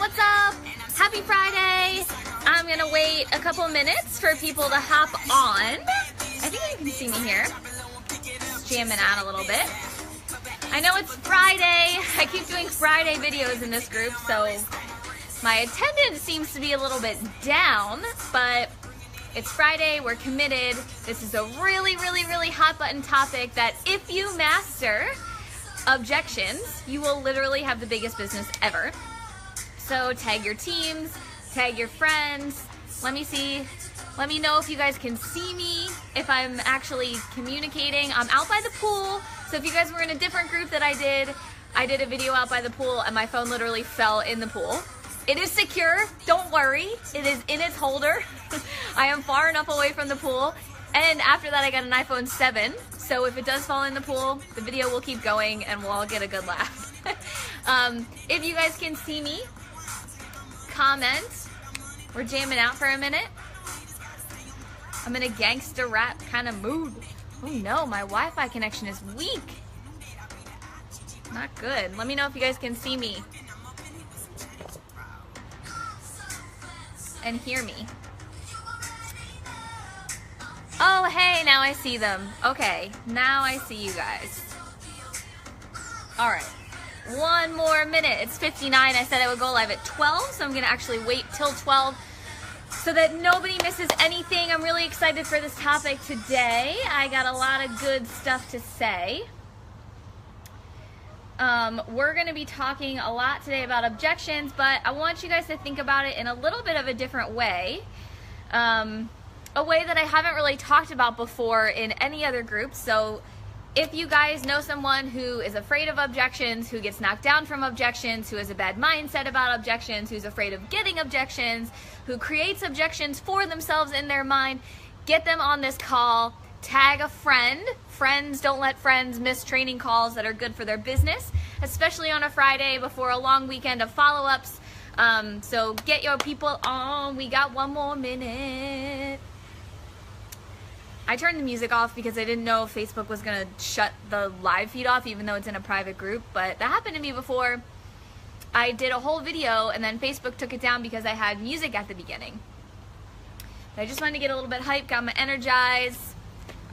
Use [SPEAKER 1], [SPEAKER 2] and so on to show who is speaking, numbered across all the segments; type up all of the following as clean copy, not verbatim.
[SPEAKER 1] what's up? Happy Friday. I'm gonna wait a couple minutes for people to hop on. I think you can see me here. Jamming out a little bit. I know it's Friday. I keep doing Friday videos in this group, so my attendance seems to be a little bit down, but it's Friday, we're committed. This is a really, really, really hot button topic that if you master objections, you will literally have the biggest business ever. So tag your teams, tag your friends. Let me know if you guys can see me, if I'm actually communicating. I'm out by the pool, so if you guys were in a different group that I did a video out by the pool and my phone literally fell in the pool. It is secure, don't worry. It is in its holder. I am far enough away from the pool. And after that I got an iPhone 7, so if it does fall in the pool, the video will keep going and we'll all get a good laugh. If you guys can see me, comment. We're jamming out for a minute. I'm in a gangster rap kind of mood. Oh no, my Wi-Fi connection is weak. Not good. Let me know if you guys can see me and hear me. Oh, hey, now I see them. Okay, now I see you guys. All right, one more minute. It's 59. I said I would go live at 12, so I'm gonna actually wait till 12 so that nobody misses anything. I'm really excited for this topic today. I got a lot of good stuff to say. We're gonna be talking a lot today about objections, but I want you guys to think about it in a little bit of a different way. A way that I haven't really talked about before in any other group. So if you guys know someone who is afraid of objections, who gets knocked down from objections, who has a bad mindset about objections, who's afraid of getting objections, who creates objections for themselves in their mind, get them on this call, tag a friend. Friends, don't let friends miss training calls that are good for their business, especially on a Friday before a long weekend of follow-ups. So get your people on. We got one more minute. I turned the music off because I didn't know if Facebook was going to shut the live feed off even though it's in a private group, but that happened to me before. I did a whole video and then Facebook took it down because I had music at the beginning. But I just wanted to get a little bit hyped, got my energized.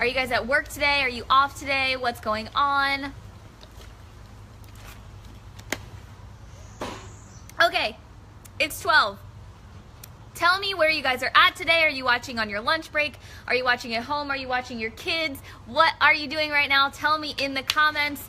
[SPEAKER 1] Are you guys at work today? Are you off today? What's going on? Okay, it's 12. Tell me where you guys are at today. Are you watching on your lunch break? Are you watching at home? Are you watching your kids? What are you doing right now? Tell me in the comments.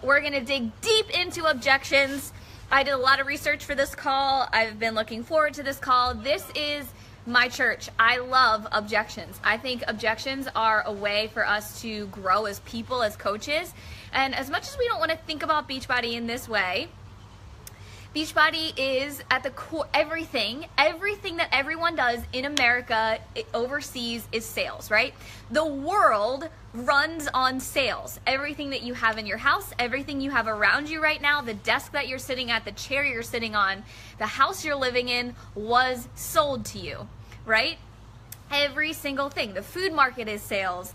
[SPEAKER 1] We're gonna dig deep into objections. I did a lot of research for this call. I've been looking forward to this call. This is my church. I love objections. I think objections are a way for us to grow as people, as coaches. And as much as we don't want to think about Beachbody in this way, Beachbody is at the core. Everything that everyone does in America, overseas, is sales, right? The world runs on sales. Everything that you have in your house, everything you have around you right now, the desk that you're sitting at, the chair you're sitting on, the house you're living in was sold to you, right? Every single thing. The food market is sales.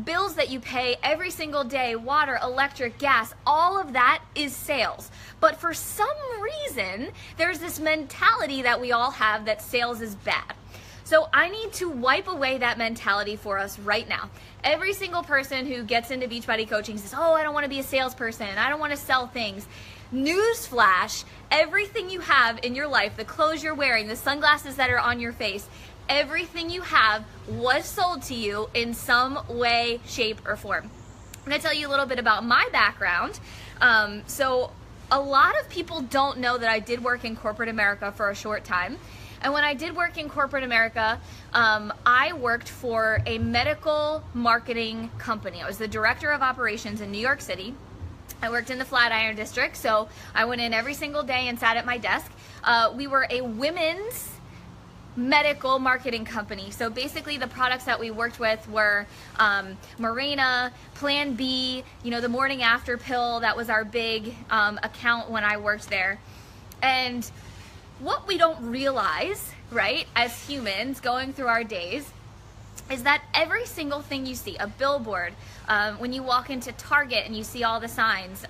[SPEAKER 1] Bills that you pay every single day, water, electric, gas, all of that is sales. But for some reason, there's this mentality that we all have that sales is bad. So I need to wipe away that mentality for us right now. Every single person who gets into Beachbody coaching says, oh, I don't want to be a salesperson. I don't want to sell things. Newsflash, everything you have in your life, the clothes you're wearing, the sunglasses that are on your face, everything you have was sold to you in some way, shape, or form. I'm going to tell you a little bit about my background. So a lot of people don't know that I did work in corporate America for a short time. And when I did work in corporate America, I worked for a medical marketing company. I was the director of operations in New York City. I worked in the Flatiron district, so I went in every single day and sat at my desk. We were a women's medical marketing company. So basically the products that we worked with were Mirena, Plan B, the morning after pill. That was our big account when I worked there. And what we don't realize, right, as humans going through our days, is that every single thing you see, a billboard, when you walk into Target and you see all the signs,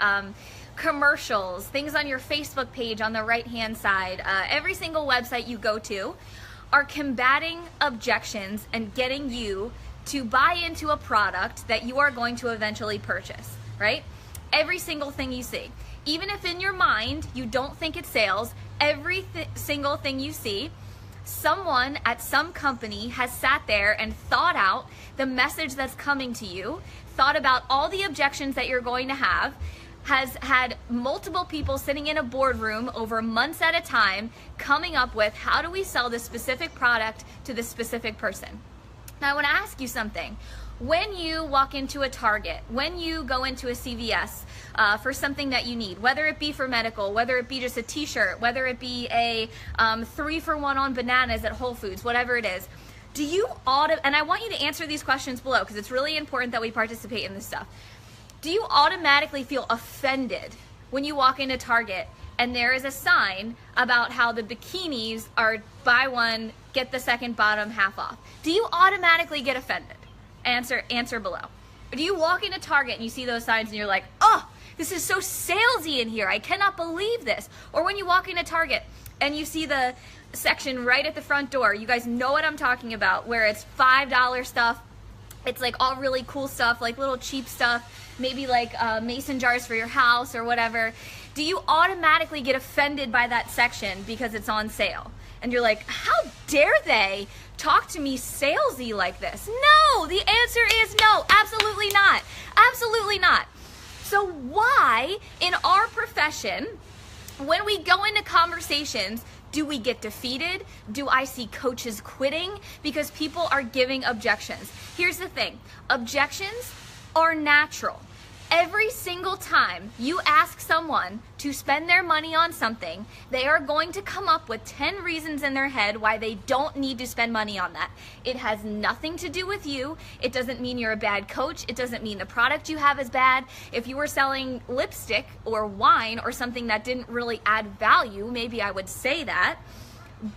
[SPEAKER 1] commercials, things on your Facebook page on the right-hand side, every single website you go to are combating objections and getting you to buy into a product that you are going to eventually purchase, right? Every single thing you see. Even if in your mind you don't think it's sales, every single thing you see, someone at some company has sat there and thought out the message that's coming to you, thought about all the objections that you're going to have, has had multiple people sitting in a boardroom over months at a time coming up with how do we sell this specific product to this specific person. Now I want to ask you something. When you walk into a Target, when you go into a CVS for something that you need, whether it be for medical, whether it be just a t-shirt, whether it be a 3-for-1 on bananas at Whole Foods, whatever it is, do you and I want you to answer these questions below because it's really important that we participate in this stuff. Do you automatically feel offended when you walk into Target and there is a sign about how the bikinis are buy one, get the second bottom half off? Do you automatically get offended? Answer below. Or do you walk into Target and you see those signs and you're like, oh, this is so salesy in here. I cannot believe this. Or when you walk into Target and you see the section right at the front door, you guys know what I'm talking about, where it's $5 stuff. It's like all really cool stuff, like little cheap stuff, maybe like mason jars for your house or whatever. Do you automatically get offended by that section because it's on sale? And you're like, how dare they talk to me salesy like this? No, the answer is no, absolutely not. Absolutely not. So why in our profession, when we go into conversations, do we get defeated? Do I see coaches quitting because people are giving objections? Here's the thing, objections are natural. Every single time you ask someone to spend their money on something, they are going to come up with 10 reasons in their head why they don't need to spend money on that. It has nothing to do with you. It doesn't mean you're a bad coach. It doesn't mean the product you have is bad. If you were selling lipstick or wine or something that didn't really add value, maybe I would say that.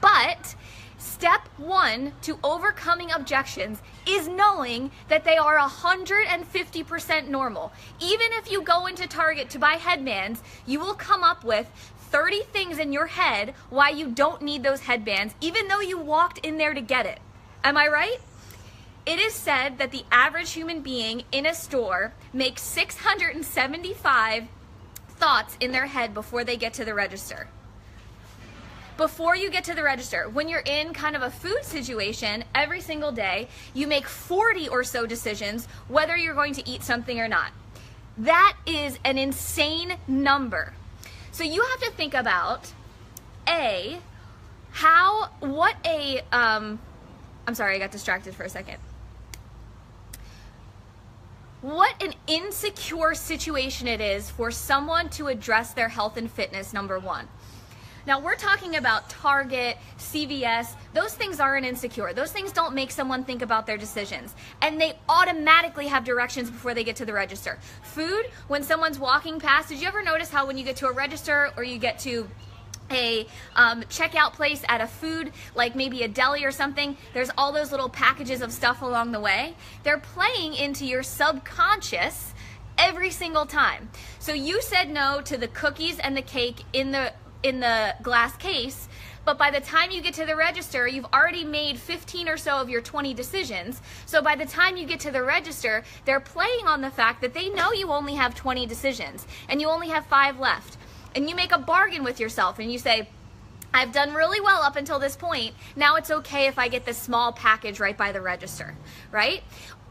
[SPEAKER 1] But step one to overcoming objections is knowing that they are 150% normal. Even if you go into Target to buy headbands, you will come up with 30 things in your head why you don't need those headbands, even though you walked in there to get it. Am I right? It is said that the average human being in a store makes 675 thoughts in their head before they get to the register. Before you get to the register, when you're in kind of a food situation, every single day, you make 40 or so decisions whether you're going to eat something or not. That is an insane number. So you have to think about, I'm sorry, I got distracted for a second. What an insecure situation it is for someone to address their health and fitness, number one. Now we're talking about Target, CVS, those things aren't insecure. Those things don't make someone think about their decisions. And they automatically have directions before they get to the register. Food, when someone's walking past, did you ever notice how when you get to a register or you get to a checkout place at a food, like maybe a deli or something, there's all those little packages of stuff along the way? They're playing into your subconscious every single time. So you said no to the cookies and the cake in the glass case, but by the time you get to the register, you've already made 15 or so of your 20 decisions. So by the time you get to the register, they're playing on the fact that they know you only have 20 decisions and you only have 5 left. And you make a bargain with yourself and you say, I've done really well up until this point. Now it's okay if I get this small package right by the register, right?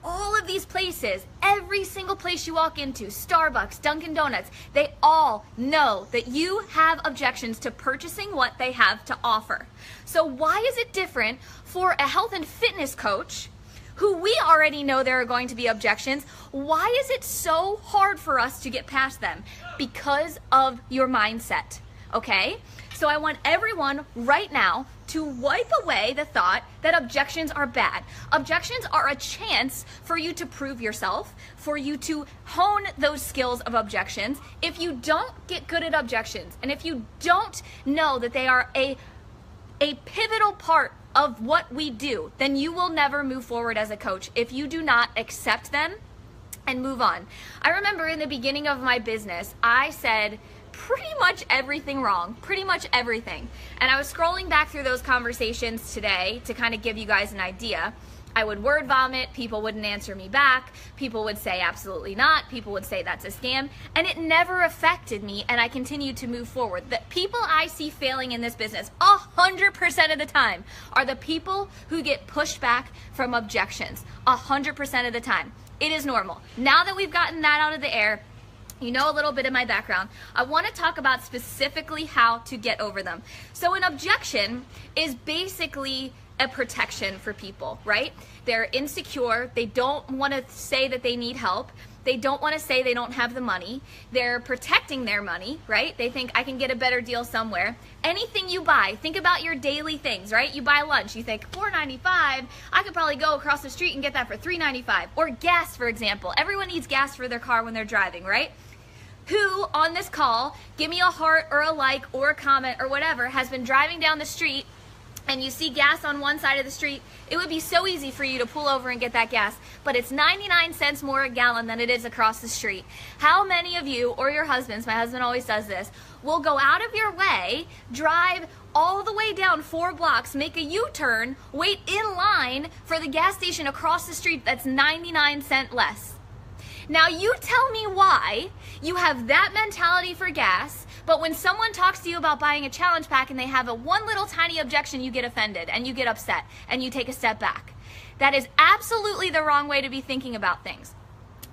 [SPEAKER 1] All of these places, every single place you walk into, Starbucks, Dunkin' Donuts, they all know that you have objections to purchasing what they have to offer. So why is it different for a health and fitness coach who we already know there are going to be objections? Why is it so hard for us to get past them? Because of your mindset, okay? So I want everyone right now to wipe away the thought that objections are bad. Objections are a chance for you to prove yourself, for you to hone those skills of objections. If you don't get good at objections, and if you don't know that they are a pivotal part of what we do, then you will never move forward as a coach if you do not accept them and move on. I remember in the beginning of my business, I said pretty much everything wrong, pretty much everything. And I was scrolling back through those conversations today to kind of give you guys an idea. I would word vomit, people wouldn't answer me back, people would say absolutely not, people would say that's a scam, and it never affected me, and I continued to move forward. The people I see failing in this business 100% of the time are the people who get pushed back from objections 100% of the time. It is normal. Now that we've gotten that out of the air, you know a little bit of my background, I want to talk about specifically how to get over them. So an objection is basically a protection for people, right? They're insecure, they don't want to say that they need help, they don't want to say they don't have the money, they're protecting their money, right? They think I can get a better deal somewhere. Anything you buy, think about your daily things, right? You buy lunch, you think $4.95, I could probably go across the street and get that for $3.95. Or gas, for example. Everyone needs gas for their car when they're driving, right? Who on this call, give me a heart or a like or a comment or whatever, has been driving down the street and you see gas on one side of the street? It would be so easy for you to pull over and get that gas, but it's 99 cents more a gallon than it is across the street. How many of you, or your husbands, my husband always does this, will go out of your way, drive all the way down 4 blocks, make a U-turn, wait in line for the gas station across the street that's 99 cents less? Now you tell me why you have that mentality for gas, but when someone talks to you about buying a challenge pack and they have a one little tiny objection, you get offended and you get upset and you take a step back. That is absolutely the wrong way to be thinking about things.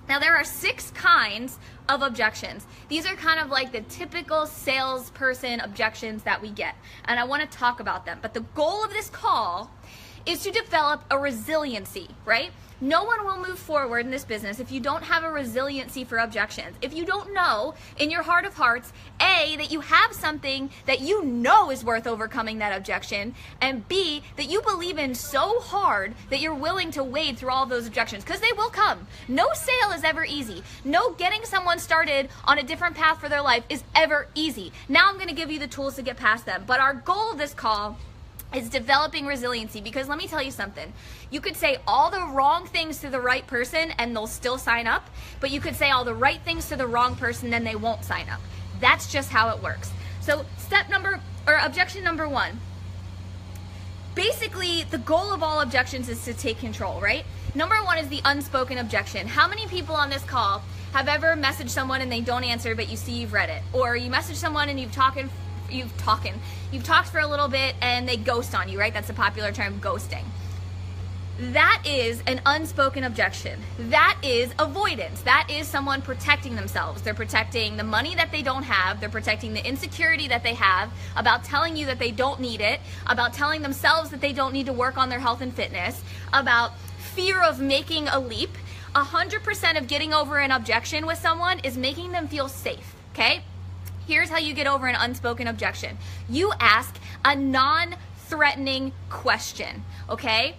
[SPEAKER 1] Now there are 6 kinds of objections. These are kind of like the typical salesperson objections that we get, and I want to talk about them. But the goal of this call is to develop a resiliency, right? No one will move forward in this business if you don't have a resiliency for objections. If you don't know in your heart of hearts, A, that you have something that you know is worth overcoming that objection, and B, that you believe in so hard that you're willing to wade through all of those objections, because they will come. No sale is ever easy. No getting someone started on a different path for their life is ever easy. Now I'm going to give you the tools to get past them. But our goal of this call is developing resiliency, because let me tell you something. You could say all the wrong things to the right person and they'll still sign up, but you could say all the right things to the wrong person and they won't sign up. That's just how it works. So objection number 1. Basically, the goal of all objections is to take control, right? Number 1 is the unspoken objection. How many people on this call have ever messaged someone and they don't answer, but you see you've read it? Or you message someone and you've talked for a little bit and they ghost on you, right? That's a popular term, ghosting. That is an unspoken objection. That is avoidance. That is someone protecting themselves. They're protecting the money that they don't have. They're protecting the insecurity that they have about telling you that they don't need it, about telling themselves that they don't need to work on their health and fitness, about fear of making a leap. 100% of getting over an objection with someone is making them feel safe, okay? Here's how you get over an unspoken objection. You ask a non-threatening question, okay?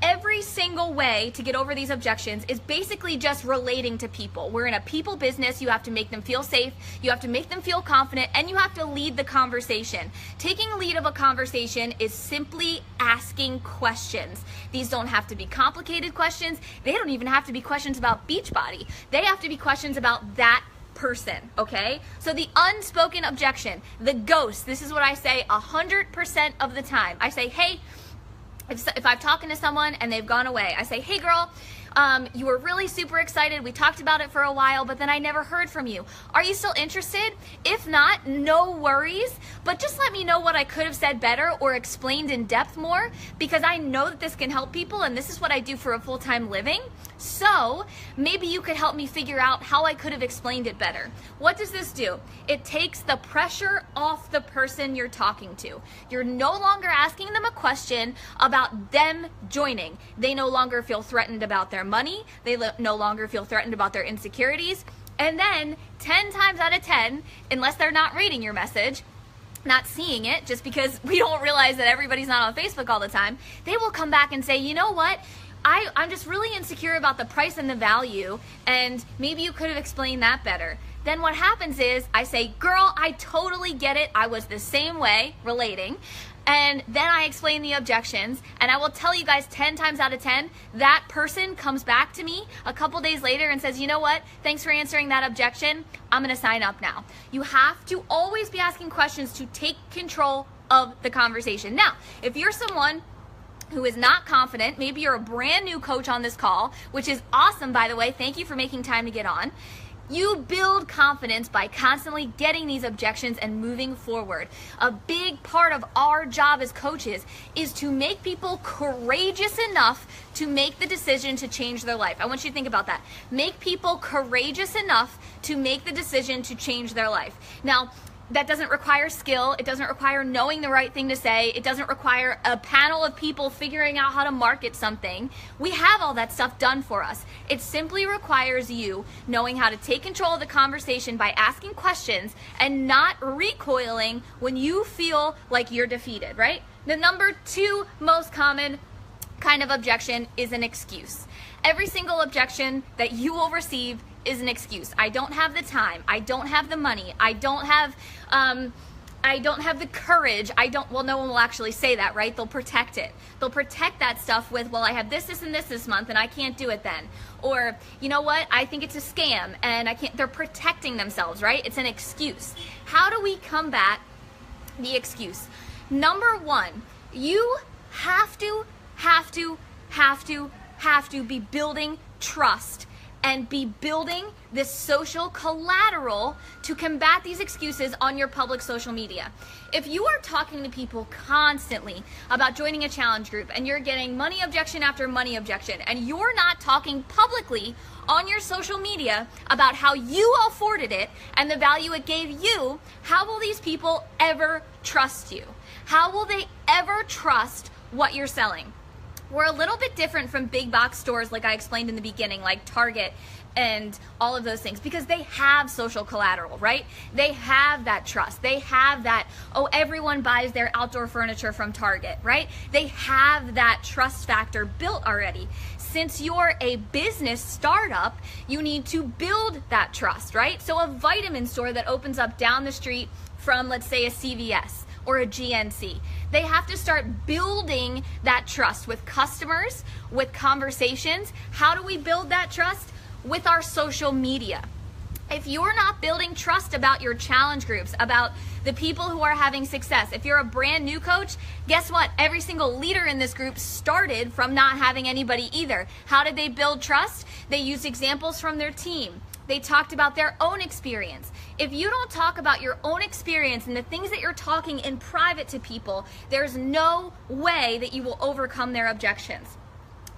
[SPEAKER 1] Every single way to get over these objections is basically just relating to people. We're in a people business. You have to make them feel safe, you have to make them feel confident, and you have to lead the conversation. Taking lead of a conversation is simply asking questions. These don't have to be complicated questions. They don't even have to be questions about Beachbody. They have to be questions about that person, okay? So the unspoken objection, the ghost, this is what I say 100% of the time. I say, hey, if I'm talking to someone and they've gone away, I say, hey girl, you were really super excited. We talked about it for a while, but then I never heard from you. Are you still interested? If not, no worries, but just let me know what I could have said better or explained in depth more, because I know that this can help people and this is what I do for a full-time living. So maybe you could help me figure out how I could have explained it better. What does this do? It takes the pressure off the person you're talking to. You're no longer asking them a question about them joining. They no longer feel threatened about their money. They no longer feel threatened about their insecurities. And then 10 times out of 10, unless they're not reading your message, not seeing it, just because we don't realize that everybody's not on Facebook all the time, they will come back and say, you know what? I'm just really insecure about the price and the value, and maybe you could have explained that better. Then what happens is I say, girl, I totally get it. I was the same way, relating. and then I explain the objections, and I will tell you guys 10 times out of 10, that person comes back to me a couple days later and says, you know what, thanks for answering that objection, I'm gonna sign up now. You have to always be asking questions to take control of the conversation. Now, if you're someone who is not confident, maybe you're a brand new coach on this call, which is awesome, by the way, thank you for making time to get on. You build confidence by constantly getting these objections and moving forward. A big part of our job as coaches is to make people courageous enough to make the decision to change their life. I want you to think about that. Make people courageous enough to make the decision to change their life. Now, that doesn't require skill. It doesn't require knowing the right thing to say. It doesn't require a panel of people figuring out how to market something. We have all that stuff done for us. It simply requires you knowing how to take control of the conversation by asking questions and not recoiling when you feel like you're defeated, right? The number 2 most common kind of objection is an excuse. Every single objection that you will receive is an excuse. I don't have the time. I don't have the money. I don't have the courage. Well, no one will actually say that, right? They'll protect it. They'll protect that stuff with, well, I have this, and this month, and I can't do it then. Or, you know what? I think it's a scam, and I can't. They're protecting themselves, right? It's an excuse. How do we combat the excuse? Number 1, you have to be building trust and be building this social collateral to combat these excuses on your public social media. If you are talking to people constantly about joining a challenge group and you're getting money objection after money objection, and you're not talking publicly on your social media about how you afforded it and the value it gave you, how will these people ever trust you? How will they ever trust what you're selling? We're a little bit different from big box stores, like I explained in the beginning, like Target and all of those things, because they have social collateral, right? They have that trust. They have that, oh, everyone buys their outdoor furniture from Target, right? They have that trust factor built already. Since you're a business startup, you need to build that trust, right? So a vitamin store that opens up down the street from, let's say, a CVS or a GNC, they have to start building that trust with customers, with conversations. How do we build that trust? With our social media. If you're not building trust about your challenge groups, about the people who are having success, if you're a brand new coach, guess what? Every single leader in this group started from not having anybody either. How did they build trust? They used examples from their team. They talked about their own experience. If you don't talk about your own experience and the things that you're talking in private to people, there's no way that you will overcome their objections,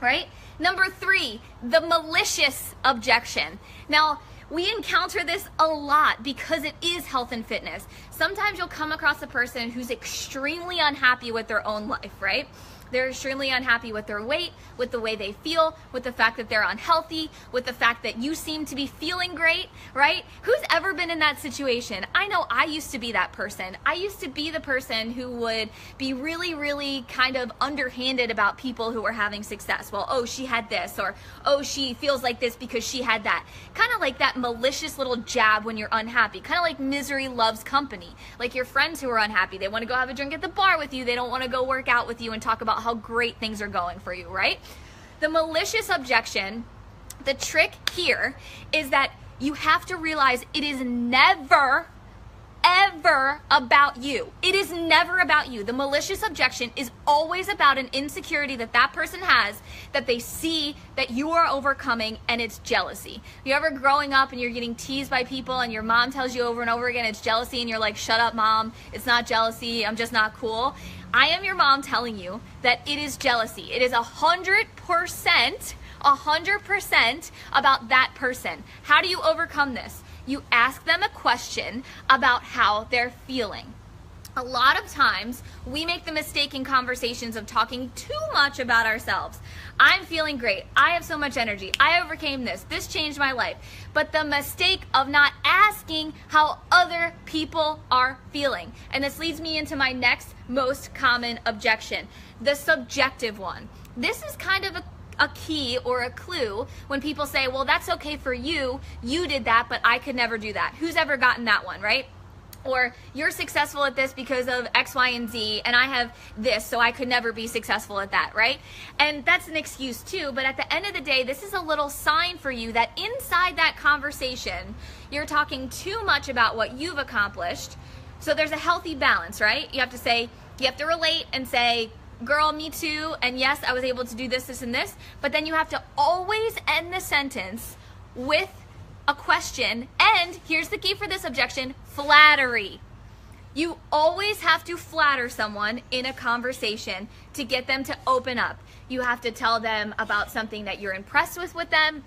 [SPEAKER 1] right? Number 3, the malicious objection. Now, we encounter this a lot because it is health and fitness. Sometimes you'll come across a person who's extremely unhappy with their own life, right? They're extremely unhappy with their weight, with the way they feel, with the fact that they're unhealthy, with the fact that you seem to be feeling great, right? Who's ever been in that situation? I know I used to be that person. I used to be the person who would be really, really kind of underhanded about people who were having success. Well, oh, she had this, or oh, she feels like this because she had that. Kind of like that malicious little jab when you're unhappy. Kind of like misery loves company. Like your friends who are unhappy. They want to go have a drink at the bar with you. They don't want to go work out with you and talk about how great things are going for you, right? The malicious objection, the trick here is that you have to realize it is never, ever about you. It is never about you. The malicious objection is always about an insecurity that that person has that they see that you are overcoming, and it's jealousy. You ever growing up and you're getting teased by people and your mom tells you over and over again it's jealousy, and you're like, shut up, mom, it's not jealousy, I'm just not cool. I am your mom telling you that it is jealousy. It is 100% about that person. How do you overcome this? You ask them a question about how they're feeling. A lot of times we make the mistake in conversations of talking too much about ourselves. I'm feeling great. I have so much energy. I overcame this. This changed my life. But the mistake of not asking how other people are feeling. And this leads me into my next most common objection, the subjective one. This is kind of a key or a clue when people say, well, that's okay for you. You did that, but I could never do that. Who's ever gotten that one, right? Or you're successful at this because of X, Y, and Z, and I have this, so I could never be successful at that, right? And that's an excuse too, but at the end of the day, this is a little sign for you that inside that conversation, you're talking too much about what you've accomplished. So there's a healthy balance, right? You have to relate and say, girl, me too, and yes, I was able to do this, this, and this, but then you have to always end the sentence with a question, and here's the key for this objection: flattery. You always have to flatter someone in a conversation to get them to open up. You have to tell them about something that you're impressed with them.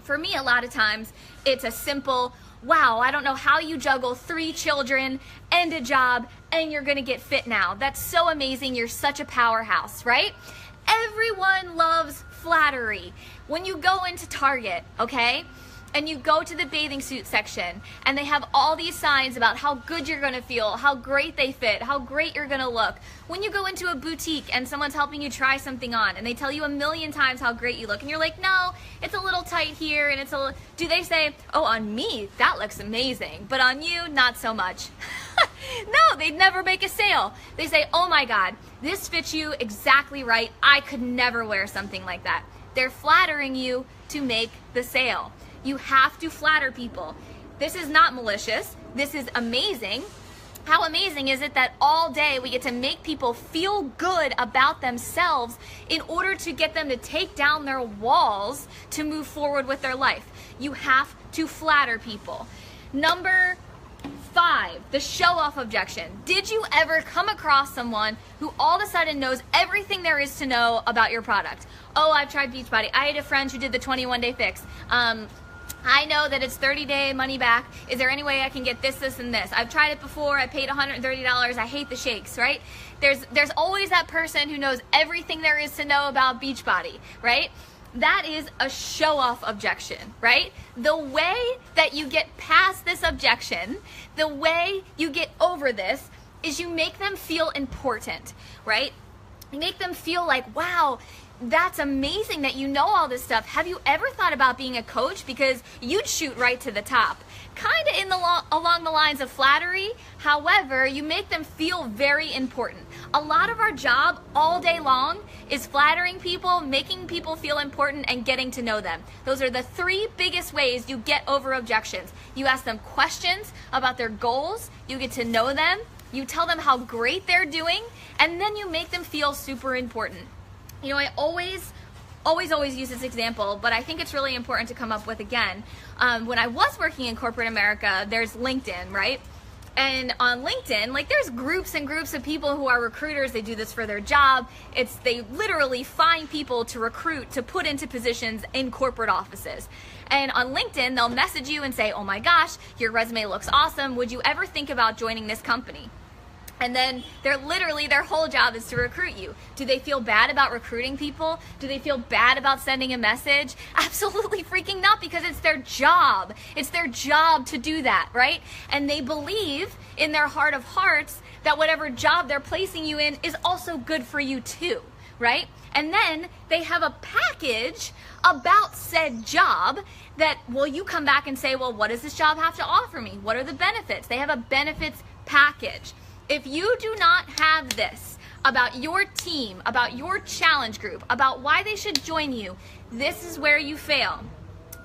[SPEAKER 1] For me, a lot of times, it's a simple, wow, I don't know how you juggle 3 children and a job and you're gonna get fit now. That's so amazing, you're such a powerhouse, right? Everyone loves flattery. When you go into Target, okay, and you go to the bathing suit section and they have all these signs about how good you're gonna feel, how great they fit, how great you're gonna look. When you go into a boutique and someone's helping you try something on and they tell you 1,000,000 times how great you look and you're like, no, it's a little tight here and it's a, do they say, oh, on me, that looks amazing, but on you, not so much? No, they'd never make a sale. They say, oh my God, this fits you exactly right. I could never wear something like that. They're flattering you to make the sale. You have to flatter people. This is not malicious. This is amazing. How amazing is it that all day we get to make people feel good about themselves in order to get them to take down their walls to move forward with their life? You have to flatter people. Number 5, the show-off objection. Did you ever come across someone who all of a sudden knows everything there is to know about your product? Oh, I've tried Beachbody. I had a friend who did the 21-day fix. I know that it's 30-day money back. Is there any way I can get this, this, and this? I've tried it before. I paid $130. I hate the shakes, right? There's always that person who knows everything there is to know about Beachbody, right? That is a show-off objection, right? The way that you get past this objection, the way you get over this, is you make them feel important, right? You make them feel like, wow, that's amazing that you know all this stuff. Have you ever thought about being a coach? Because you'd shoot right to the top. Kind of along the lines of flattery. However, you make them feel very important. A lot of our job all day long is flattering people, making people feel important, and getting to know them. Those are the 3 biggest ways you get over objections. You ask them questions about their goals, you get to know them, you tell them how great they're doing, and then you make them feel super important. You know, I always use this example, but I think it's really important to come up with again. When I was working in corporate America, there's LinkedIn, right? And on LinkedIn, like, there's groups and groups of people who are recruiters. They do this for their job. They literally find people to recruit, to put into positions in corporate offices. And on LinkedIn, they'll message you and say, oh my gosh, your resume looks awesome. Would you ever think about joining this company? And then their whole job is to recruit you. Do they feel bad about recruiting people? Do they feel bad about sending a message? Absolutely freaking not, because it's their job. It's their job to do that, right? And they believe in their heart of hearts that whatever job they're placing you in is also good for you too, right? And then they have a package about said job that, well, you come back and say, well, what does this job have to offer me? What are the benefits? They have a benefits package. If you do not have this about your team, about your challenge group, about why they should join you, this is where you fail.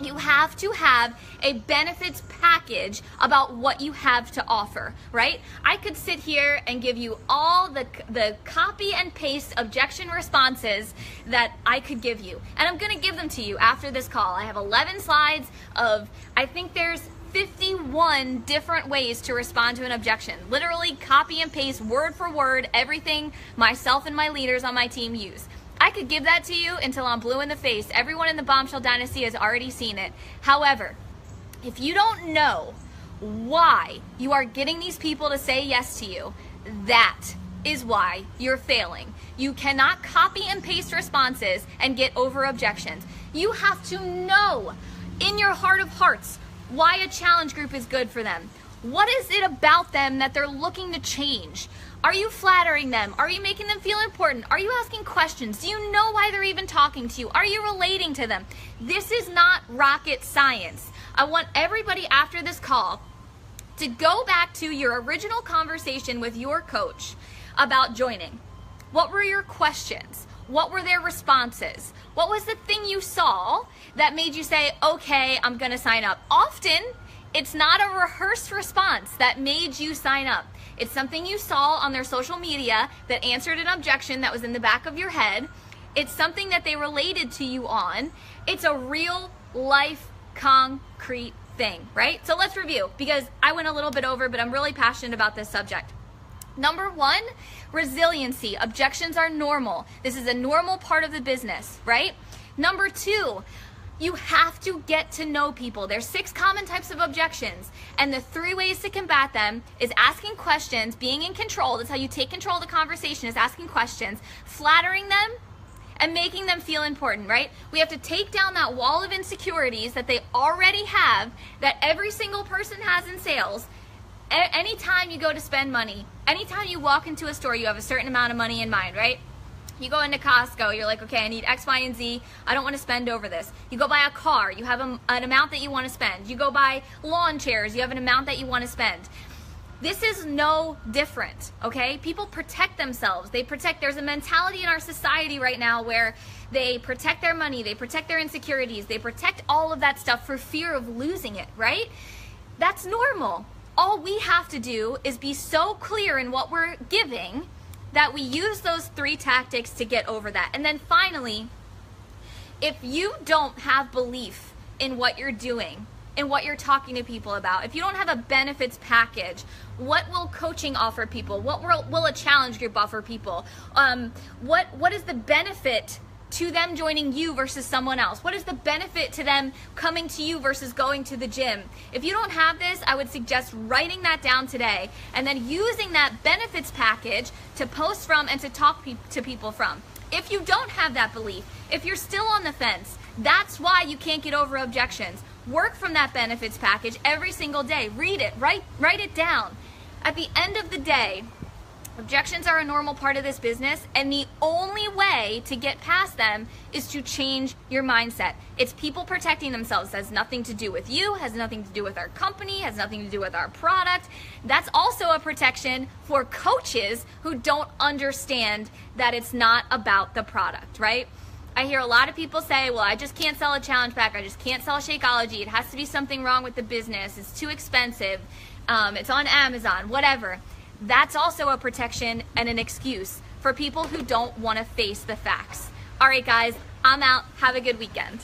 [SPEAKER 1] You have to have a benefits package about what you have to offer, right? I could sit here and give you all the copy and paste objection responses that I could give you. And I'm gonna give them to you after this call. I have 11 slides of, I think there's 51 different ways to respond to an objection. Literally copy and paste, word for word, everything myself and my leaders on my team use. I could give that to you until I'm blue in the face. Everyone in the Bombshell Dynasty has already seen it. However, if you don't know why you are getting these people to say yes to you, that is why you're failing. You cannot copy and paste responses and get over objections. You have to know in your heart of hearts why a challenge group is good for them. What is it about them that they're looking to change? Are you flattering them? Are you making them feel important? Are you asking questions? Do you know why they're even talking to you? Are you relating to them? This is not rocket science. I want everybody after this call to go back to your original conversation with your coach about joining. What were your questions? What were their responses? What was the thing you saw that made you say, okay, I'm gonna sign up? Often, it's not a rehearsed response that made you sign up. It's something you saw on their social media that answered an objection that was in the back of your head. It's something that they related to you on. It's a real life concrete thing, right? So let's review, because I went a little bit over, but I'm really passionate about this subject. Number one, resiliency. Objections are normal. This is a normal part of the business, right? Number two, you have to get to know people. There's 6 common types of objections, and the 3 ways to combat them is asking questions, being in control. That's how you take control of the conversation, is asking questions, flattering them, and making them feel important, right? We have to take down that wall of insecurities that they already have, that every single person has in sales. Anytime you go to spend money, anytime you walk into a store, you have a certain amount of money in mind, right? You go into Costco, you're like, okay, I need X, Y, and Z. I don't want to spend over this. You go buy a car, you have an amount that you want to spend. You go buy lawn chairs, you have an amount that you want to spend. This is no different, okay? People protect themselves. There's a mentality in our society right now where they protect their money, they protect their insecurities, they protect all of that stuff for fear of losing it, right? That's normal. All we have to do is be so clear in what we're giving that we use those 3 tactics to get over that. And then finally, if you don't have belief in what you're doing, in what you're talking to people about, if you don't have a benefits package, what will coaching offer people? What will a challenge group offer people? What is the benefit to them joining you versus someone else? What is the benefit to them coming to you versus going to the gym? If you don't have this, I would suggest writing that down today and then using that benefits package to post from and to talk to people from. If you don't have that belief, if you're still on the fence, that's why you can't get over objections. Work from that benefits package every single day. Read it, write it down. At the end of the day, objections are a normal part of this business, and the only way to get past them is to change your mindset. It's people protecting themselves. It has nothing to do with you, has nothing to do with our company, has nothing to do with our product. That's also a protection for coaches who don't understand that it's not about the product, right? I hear a lot of people say, well, I just can't sell a challenge pack. I just can't sell Shakeology. It has to be something wrong with the business. It's too expensive. It's on Amazon, whatever. That's also a protection and an excuse for people who don't want to face the facts. All right, guys, I'm out. Have a good weekend.